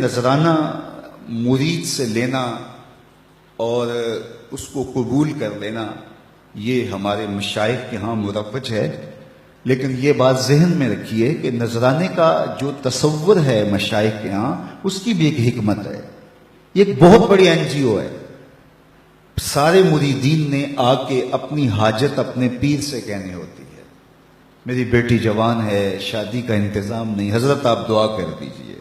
نذرانہ مرید سے لینا اور اس کو قبول کر لینا یہ ہمارے مشائخ کے ہاں مروج ہے، لیکن یہ بات ذہن میں رکھیے کہ نذرانے کا جو تصور ہے مشائخ کے ہاں اس کی بھی ایک حکمت ہے۔ یہ ایک بہت بڑی NGO ہے۔ سارے مریدین نے آ کے اپنی حاجت اپنے پیر سے کہنی ہوتی ہے، میری بیٹی جوان ہے، شادی کا انتظام نہیں، حضرت آپ دعا کر دیجئے۔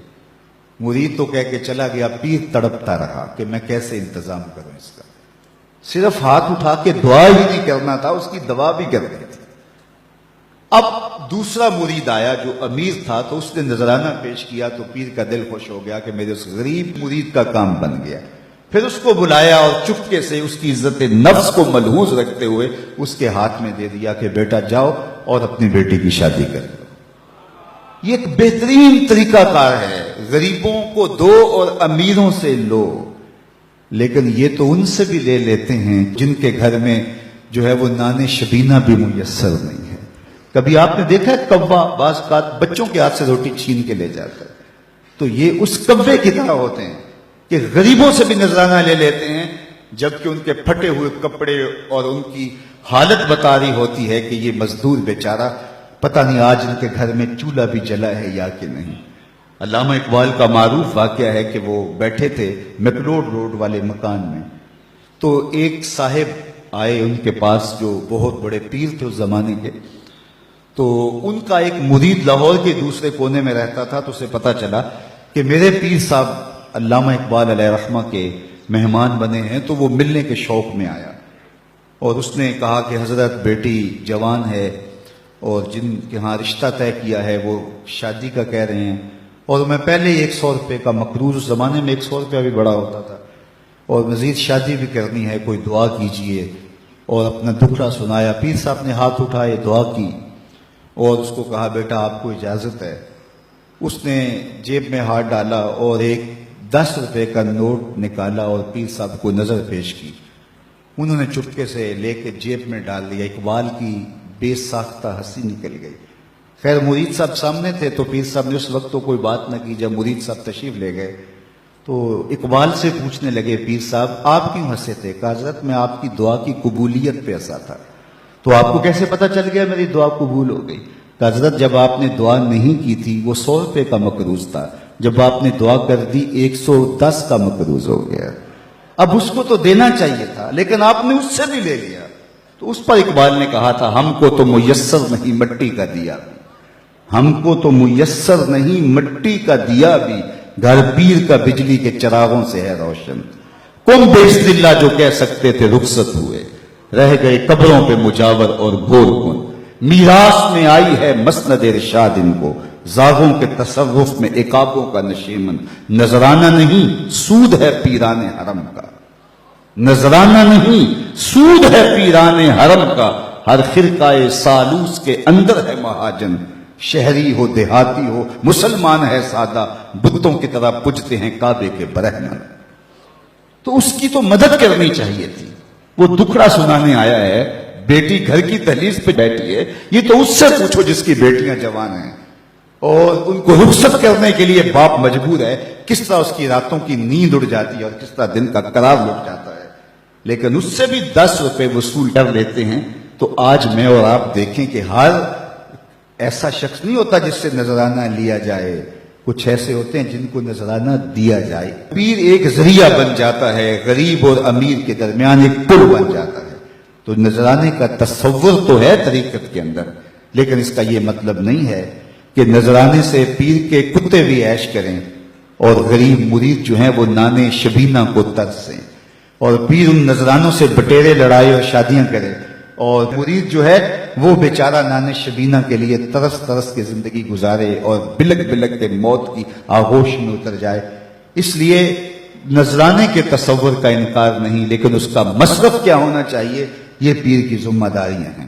مرید تو کہہ کے چلا گیا، پیر تڑپتا رہا کہ میں کیسے انتظام کروں اس کا۔ صرف ہاتھ اٹھا کے دعا ہی نہیں کرنا تھا، اس کی دوا بھی کرنی تھی۔ اب دوسرا مرید آیا جو امیر تھا، تو اس نے نذرانہ پیش کیا تو پیر کا دل خوش ہو گیا کہ میرے اس غریب مرید کا کام بن گیا۔ پھر اس کو بلایا اور چپکے سے اس کی عزت نفس کو ملحوظ رکھتے ہوئے اس کے ہاتھ میں دے دیا کہ بیٹا جاؤ اور اپنی بیٹی کی شادی کر لو۔ یہ ایک بہترین طریقہ کار ہے، غریبوں کو دو اور امیروں سے لو، لیکن یہ تو ان سے بھی لے لیتے ہیں جن کے گھر میں جو ہے وہ نان شبینہ بھی میسر نہیں ہے۔ کبھی آپ نے دیکھا ہے کوا بعض اوقات بچوں کے ہاتھ سے روٹی چھین کے لے جاتا ہے، تو یہ اس کوے کی طرح ہوتے ہیں کہ غریبوں سے بھی نذرانہ لے لیتے ہیں، جبکہ ان کے پھٹے ہوئے کپڑے اور ان کی حالت بتا رہی ہوتی ہے کہ یہ مزدور بیچارہ پتہ نہیں آج ان کے گھر میں چولہا بھی جلا ہے یا کہ نہیں۔ علامہ اقبال کا معروف واقعہ ہے کہ وہ بیٹھے تھے میکلوڈ روڈ والے مکان میں، تو ایک صاحب آئے ان کے پاس جو بہت بڑے پیر تھے اس زمانے کے، تو ان کا ایک مرید لاہور کے دوسرے کونے میں رہتا تھا، تو اسے پتہ چلا کہ میرے پیر صاحب علامہ اقبال علیہ رحمہ کے مہمان بنے ہیں، تو وہ ملنے کے شوق میں آیا اور اس نے کہا کہ حضرت بیٹی جوان ہے اور جن کے ہاں رشتہ طے کیا ہے وہ شادی کا کہہ رہے ہیں، اور میں پہلے 100 روپے کا مقروض، اس زمانے میں 100 روپیہ بھی بڑا ہوتا تھا، اور مزید شادی بھی کرنی ہے، کوئی دعا کیجئے، اور اپنا دکھڑا سنایا۔ پیر صاحب نے ہاتھ اٹھائے، دعا کی اور اس کو کہا بیٹا آپ کو اجازت ہے۔ اس نے جیب میں ہاتھ ڈالا اور ایک 10 روپے کا نوٹ نکالا اور پیر صاحب کو نظر پیش کی۔ انہوں نے چپکے سے لے کے جیب میں ڈال دیا۔ اقبال کی بے ساختہ ہنسی نکل گئی۔ خیر مرید صاحب سامنے تھے تو پیر صاحب نے اس وقت تو کوئی بات نہ کی۔ جب مرید صاحب تشریف لے گئے تو اقبال سے پوچھنے لگے پیر صاحب آپ کیوں ہنسے تھے؟ کہا حضرت میں آپ کی دعا کی قبولیت پہ ہنسا تھا۔ تو آپ کو کیسے پتہ چل گیا میری دعا قبول ہو گئی؟ کہا حضرت جب آپ نے دعا نہیں کی تھی وہ 100 روپے کا مقروض تھا، جب آپ نے دعا کر دی 110 کا مقروض ہو گیا۔ اب اس کو تو دینا چاہیے تھا لیکن آپ نے اس سے بھی لے لیا۔ تو اس پر اقبال نے کہا تھا ہم کو تو میسر نہیں مٹی کا دیا بھی، ہم کو تو میسر نہیں مٹی کا دیا بھی، گھر پیر کا بجلی کے چراغوں سے ہے روشن۔ کم بیش دلہ جو کہہ سکتے تھے رخصت ہوئے، رہ گئے قبروں پہ مجاور اور گھور کن۔ میراث میں آئی ہے مسند ارشاد ان کو، زاغوں کے تصرف میں عقابوں کا نشیمن۔ نذرانہ نہیں سود ہے پیران حرم کا، نذرانہ نہیں سود ہے پیران حرم کا، ہر خرقہ سالوس کے اندر ہے مہاجن۔ شہری ہو دیہاتی ہو مسلمان ہے سادہ، بتوں کی طرح پجتے ہیں کعبے کے برہمن۔ تو اس کی تو مدد کرنی چاہیے تھی۔ وہ دکھڑا سنانے آیا ہے، بیٹی گھر کی دہلیز پہ بیٹھی ہے، یہ تو اس سے پوچھو جس کی بیٹیاں جوان ہیں اور ان کو رخصت کرنے کے لیے باپ مجبور ہے، کس طرح اس کی راتوں کی نیند اڑ جاتی ہے اور کس طرح دن کا قرار لٹ جاتا ہے، لیکن اس سے بھی 10 روپے وصول کر لیتے ہیں۔ تو آج میں اور آپ دیکھیں کہ ہر ایسا شخص نہیں ہوتا جس سے نذرانہ لیا جائے، کچھ ایسے ہوتے ہیں جن کو نذرانہ دیا جائے۔ پیر ایک ذریعہ بن جاتا ہے، غریب اور امیر کے درمیان ایک پل بن جاتا ہے۔ تو نذرانے کا تصور تو ہے طریقت کے اندر، لیکن اس کا یہ مطلب نہیں ہے کہ نذرانے سے پیر کے کتے بھی عیش کریں اور غریب مرید جو ہیں وہ نان شبینہ کو ترسیں، اور پیر ان نذرانوں سے بٹیرے لڑائے اور شادیاں کرے، اور مرید جو ہے وہ بیچارہ نان شبینہ کے لیے ترس ترس کے زندگی گزارے اور بلک بلک کے موت کی آغوش میں اتر جائے۔ اس لیے نذرانے کے تصور کا انکار نہیں، لیکن اس کا مصرف کیا ہونا چاہیے یہ پیر کی ذمہ داریاں ہیں۔